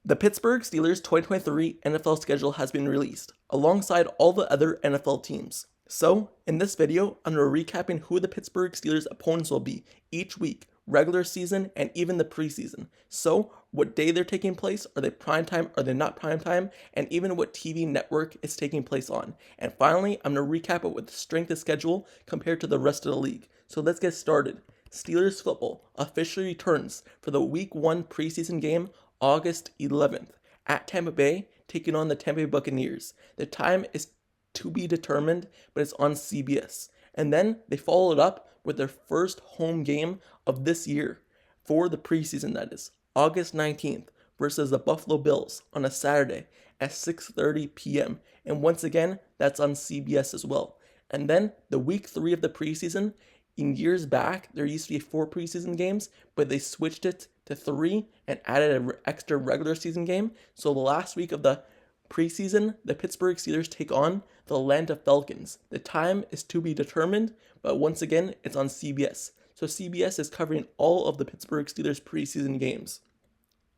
The Pittsburgh Steelers 2023 NFL schedule has been released, alongside all the other NFL teams. So, in this video, I'm recapping who the Pittsburgh Steelers opponents will be each week, regular season, and even the preseason. So, what day they're taking place, are they primetime, are they not primetime, and even what TV network is taking place on. And finally, I'm going to recap it with the strength of schedule compared to the rest of the league. So let's get started. Steelers football officially returns for the Week 1 preseason game August 11th at Tampa Bay, taking on the Tampa Bay Buccaneers. The time is to be determined, but it's on CBS. And then they followed up with their first home game of this year for the preseason, that is, August 19th versus the Buffalo Bills on a Saturday at 6:30 p.m. And once again, that's on CBS as well. And then the week 3 of the preseason, in years back, there used to be 4 preseason games, but they switched it to 3 and added an extra regular season game. So the last week of the preseason, the Pittsburgh Steelers take on the Atlanta Falcons. The time is to be determined, but once again, it's on CBS. So CBS is covering all of the Pittsburgh Steelers preseason games.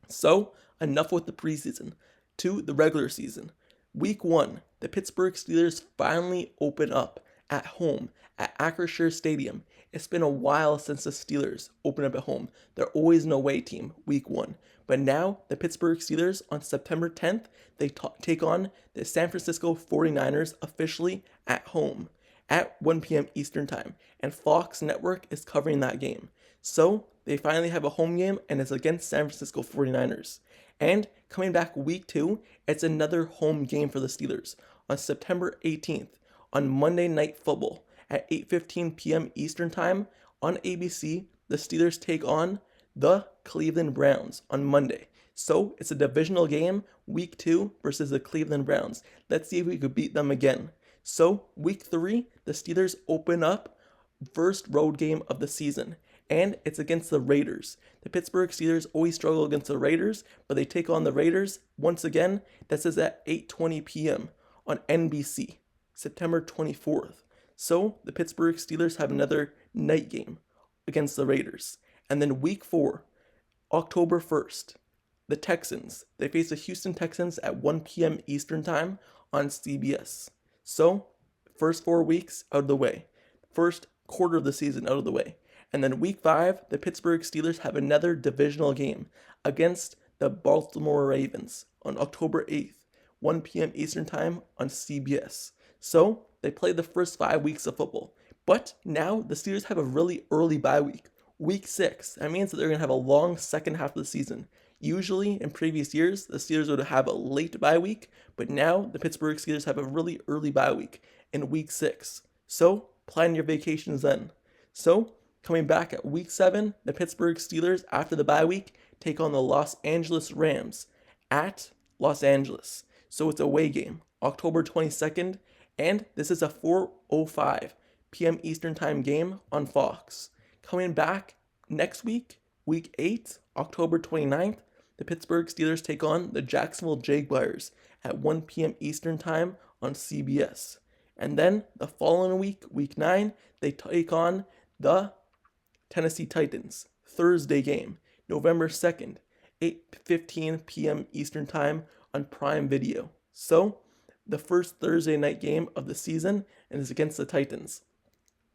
So, enough with the preseason. To the regular season. Week 1, the Pittsburgh Steelers finally open up at home at Acrisure Stadium. It's been a while since the Steelers open up at home. They're always an away team, week 1. But now, the Pittsburgh Steelers on September 10th, they take on the San Francisco 49ers officially at home at 1 p.m. Eastern Time. And Fox Network is covering that game. So, they finally have a home game, and it's against San Francisco 49ers. And coming back week 2, it's another home game for the Steelers on September 18th on Monday Night Football at 8:15 p.m. Eastern Time on ABC. The Steelers take on the Cleveland Browns on Monday. So it's a divisional game, week 2 versus the Cleveland Browns. Let's see if we could beat them again. So week 3, the Steelers open up first road game of the season, and it's against the Raiders. The Pittsburgh Steelers always struggle against the Raiders, but they take on the Raiders once again. This is at 8:20 p.m. on NBC, September 24th. So the Pittsburgh Steelers have another night game against the Raiders. And then week 4, October 1st, the Texans. They face the Houston Texans at 1 p.m. Eastern Time on CBS. So, first 4 weeks out of the way. First quarter of the season out of the way. And then week 5, the Pittsburgh Steelers have another divisional game against the Baltimore Ravens on October 8th, 1 p.m. Eastern Time on CBS. So, they played the first 5 weeks of football. But now the Steelers have a really early bye week. Week 6. That means that they're going to have a long second half of the season. Usually, in previous years, the Steelers would have a late bye week, but now the Pittsburgh Steelers have a really early bye week in week 6. So, plan your vacations then. So, coming back at week 7, the Pittsburgh Steelers, after the bye week, take on the Los Angeles Rams at Los Angeles. So it's a away game, October 22nd, and this is a 4:05 p.m. Eastern Time game on Fox. Coming back next week, week 8, October 29th, the Pittsburgh Steelers take on the Jacksonville Jaguars at 1 p.m. Eastern Time on CBS. And then the following week, week 9, they take on the Tennessee Titans, Thursday game, November 2nd, 8:15 p.m. Eastern Time on Prime Video. So, the first Thursday night game of the season, and is against the Titans.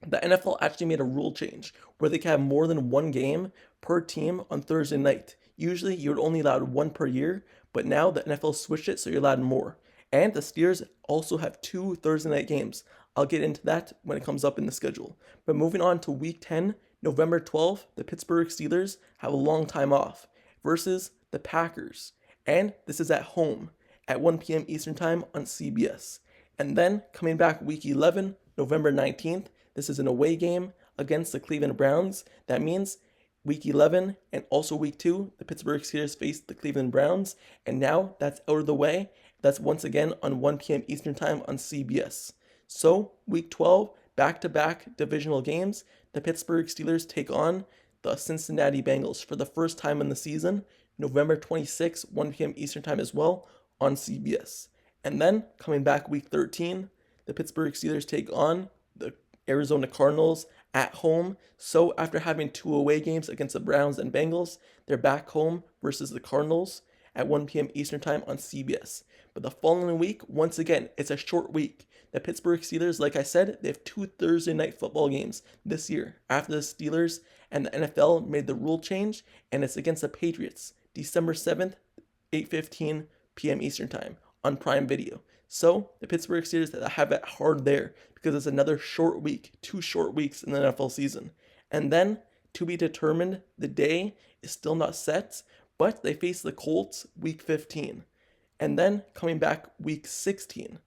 The NFL actually made a rule change where they can have more than one game per team on Thursday night. Usually, you would only allow one per year, but now the NFL switched it so you're allowed more. And the Steelers also have 2 Thursday night games. I'll get into that when it comes up in the schedule. But moving on to week 10, November 12th, the Pittsburgh Steelers have a long time off versus the Packers. And this is at home at 1 p.m. Eastern Time on CBS. And then coming back week 11, November 19th, this is an away game against the Cleveland Browns. That means week 11 and also week 2, the Pittsburgh Steelers face the Cleveland Browns. And now that's out of the way. That's once again on 1 p.m. Eastern Time on CBS. So week 12, back-to-back divisional games. The Pittsburgh Steelers take on the Cincinnati Bengals for the first time in the season, November 26, 1 p.m. Eastern Time as well on CBS. And then coming back week 13, the Pittsburgh Steelers take on the Arizona Cardinals at home. So after having 2 away games against the Browns and Bengals, they're back home versus the Cardinals at 1 p.m. Eastern Time on CBS. But the following week, once again, it's a short week. The Pittsburgh Steelers, like I said, they have 2 Thursday night football games this year after the Steelers and the NFL made the rule change, and it's against the Patriots, December 7th, 8:15 p.m. Eastern Time on Prime Video. So the Pittsburgh Steelers have it hard there because it's another short week, 2 short weeks in the NFL season. And then, to be determined, the day is still not set, but they face the Colts week 15. And then coming back week 16,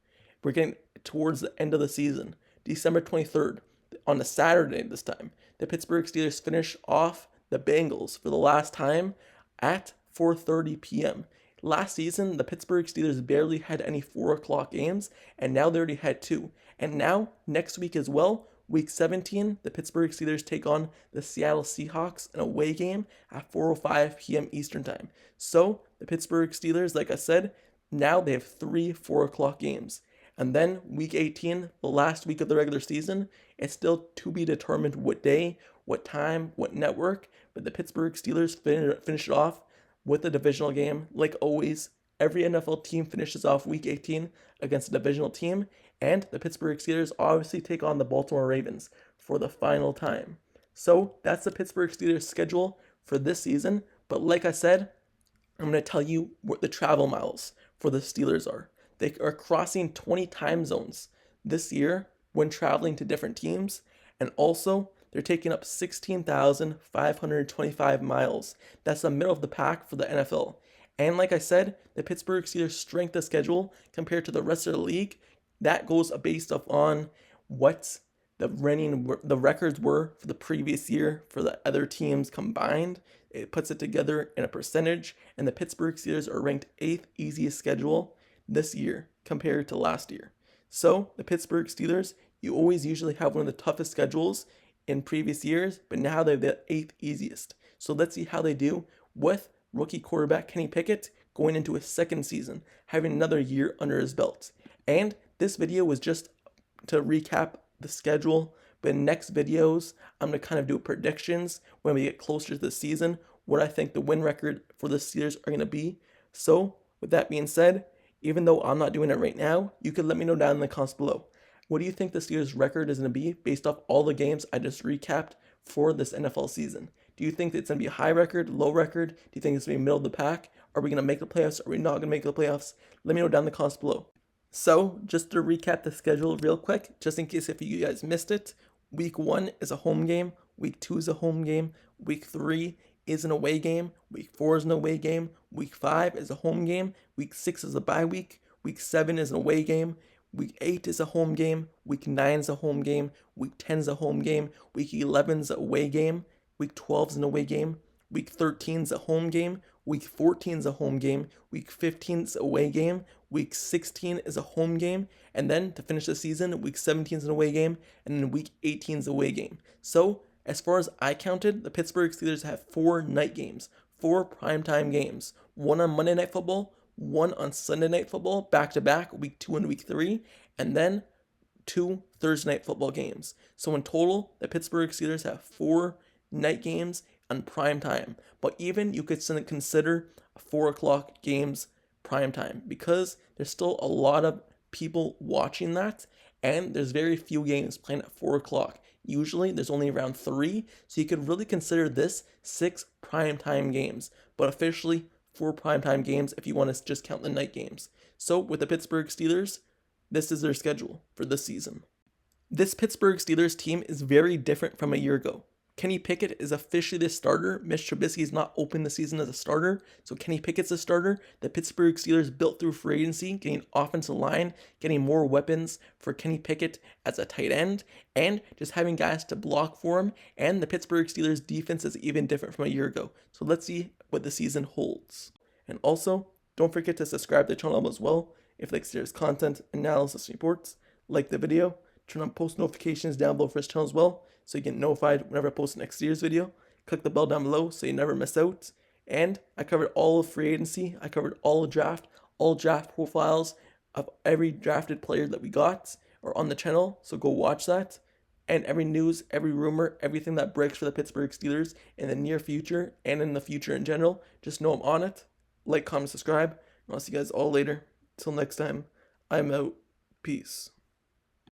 we're getting towards the end of the season, December 23rd, on a Saturday this time. The Pittsburgh Steelers finish off the Bengals for the last time at 4:30 p.m. Last season, the Pittsburgh Steelers barely had any 4 o'clock games, and now they already had 2. And now, next week as well, week 17, the Pittsburgh Steelers take on the Seattle Seahawks in a away game at 4:05 p.m. Eastern Time. So, the Pittsburgh Steelers, like I said, now they have 3 4 o'clock games. And then week 18, the last week of the regular season, it's still to be determined what day, what time, what network, but the Pittsburgh Steelers finish it off with a divisional game. Like always, every NFL team finishes off week 18 against a divisional team, and the Pittsburgh Steelers obviously take on the Baltimore Ravens for the final time. So that's the Pittsburgh Steelers schedule for this season, but like I said, I'm going to tell you what the travel miles for the Steelers are. They are crossing 20 time zones this year when traveling to different teams, and also they're taking up 16,525 miles. That's the middle of the pack for the NFL. And like I said, the Pittsburgh Steelers' strength of schedule compared to the rest of the league, that goes based on what the records were for the previous year for the other teams combined. It puts it together in a percentage, and the Pittsburgh Steelers are ranked 8th easiest schedule this year compared to last year. So the Pittsburgh Steelers, you always usually have one of the toughest schedules in previous years, but now they're the 8th easiest. So let's see how they do with rookie quarterback Kenny Pickett going into his second season, having another year under his belt. And this video was just to recap the schedule, but in next videos, I'm going to kind of do predictions when we get closer to the season, what I think the win record for the Steelers are going to be. So with that being said, even though I'm not doing it right now, you can let me know down in the comments below. What do you think the Steelers' record is going to be based off all the games I just recapped for this NFL season? Do you think it's going to be a high record, low record? Do you think it's going to be middle of the pack? Are we going to make the playoffs? Are we not going to make the playoffs? Let me know down in the comments below. So, just to recap the schedule real quick, just in case if you guys missed it, week 1 is a home game, week 2 is a home game, week 3 is an away game, week 4 is an away game, week 5 is a home game, week 6 is a bye week 7 is an away game, week 8 is a home game, week 9 is a home game, week 10 is a home game, week 11 is an away game, week 12 is an away game, week 13 is a home game, week 14 is a home game, week 15 is an away game, week 16 is a home game, and then to finish the season, week 17 is an away game, and then week 18 is a away game. So, as far as I counted, the Pittsburgh Steelers have 4 night games, 4 primetime games, 1 on Monday Night Football, 1 on Sunday Night Football, back-to-back, week 2 and week 3, and then 2 Thursday Night Football games. So in total, the Pittsburgh Steelers have 4 night games on prime time. But even you could consider 4 o'clock games prime time because there's still a lot of people watching that, and there's very few games playing at 4 o'clock. Usually there's only around 3, so you could really consider this 6 primetime games, but officially 4 primetime games if you want to just count the night games. So with the Pittsburgh Steelers, this is their schedule for this season. This Pittsburgh Steelers team is very different from a year ago. Kenny Pickett is officially the starter. Mitch Trubisky is not opening the season as a starter, so Kenny Pickett's the starter. The Pittsburgh Steelers built through free agency, getting offensive line, getting more weapons for Kenny Pickett as a tight end, and just having guys to block for him. And the Pittsburgh Steelers defense is even different from a year ago. So let's see what the season holds. And also, don't forget to subscribe to the channel as well if you like Steelers content, analysis, reports. Like the video, turn on post notifications down below for this channel as well, so you get notified whenever I post the next Steelers video. Click the bell down below so you never miss out. And I covered all of free agency. I covered all draft profiles of every drafted player that we got are on the channel, so go watch that. And every news, every rumor, everything that breaks for the Pittsburgh Steelers in the near future and in the future in general, just know I'm on it. like, comment, subscribe, and I'll see you guys all later. Till next time, I'm out. Peace.